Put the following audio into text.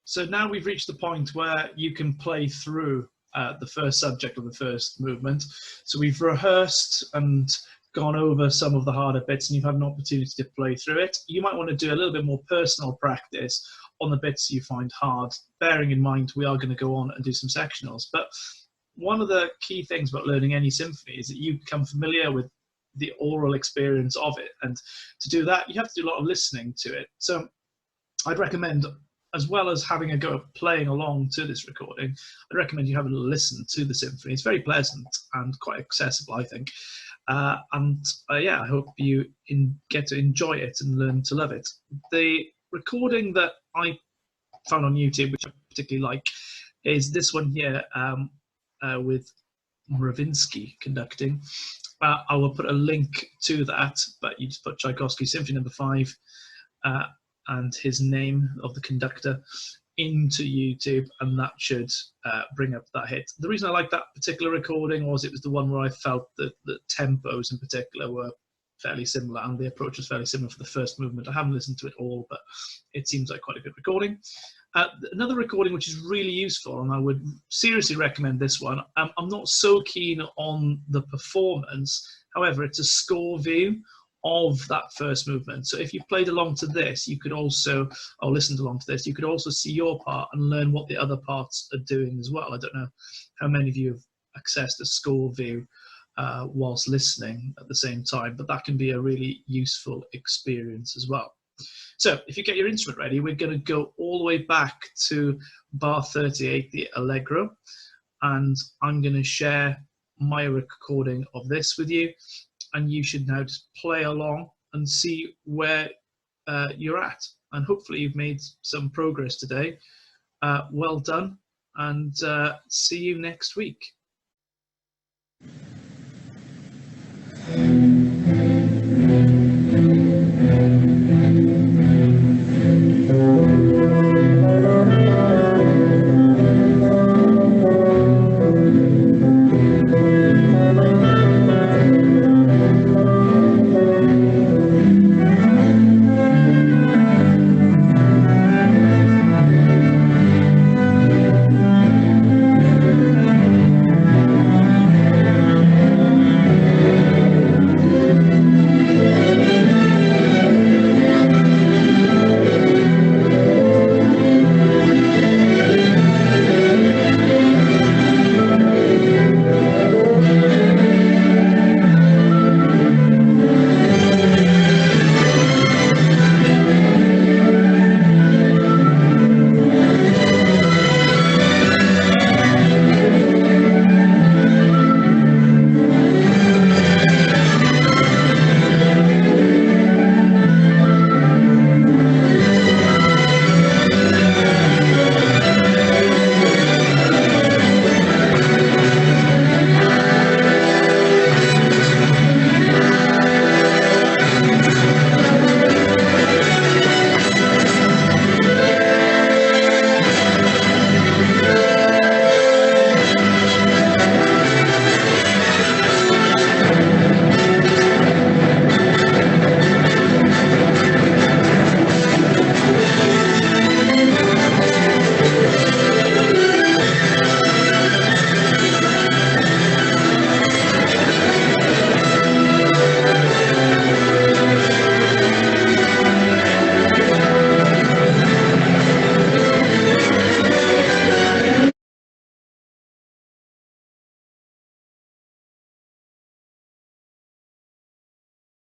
So now we've reached the point where you can play through the first subject of the first movement. So we've rehearsed and gone over some of the harder bits, and you've had an opportunity to play through it. You might want to do a little bit more personal practice on the bits you find hard, bearing in mind we are going to go on and do some sectionals. But one of the key things about learning any symphony is that you become familiar with the oral experience of it. And to do that, you have to do a lot of listening to it. So I'd recommend, as well as having a go at playing along to this recording, I'd recommend you have a listen to the symphony. It's very pleasant and quite accessible, I think. Yeah, I hope you get to enjoy it and learn to love it. The recording that I found on YouTube, which I particularly like, is this one here with Mravinsky conducting. I will put a link to that, but you just put Tchaikovsky Symphony No. 5 and his name of the conductor into YouTube, and that should bring up that hit. The reason I like that particular recording was it was the one where I felt that the tempos in particular were fairly similar, and the approach was fairly similar for the first movement. I haven't listened to it all, but it seems like quite a good recording. Another recording which is really useful, and I would seriously recommend this one. I'm not so keen on the performance, however, it's a score view of that first movement. So if you played along to this, you could also, or listened along to this, you could also see your part and learn what the other parts are doing as well. I don't know how many of you have accessed a score view whilst listening at the same time, but that can be a really useful experience as well. So if you get your instrument ready, we're going to go all the way back to bar 38, the Allegro, and I'm going to share my recording of this with you, and you should now just play along and see where you're at, and hopefully you've made some progress today. Well done, and see you next week.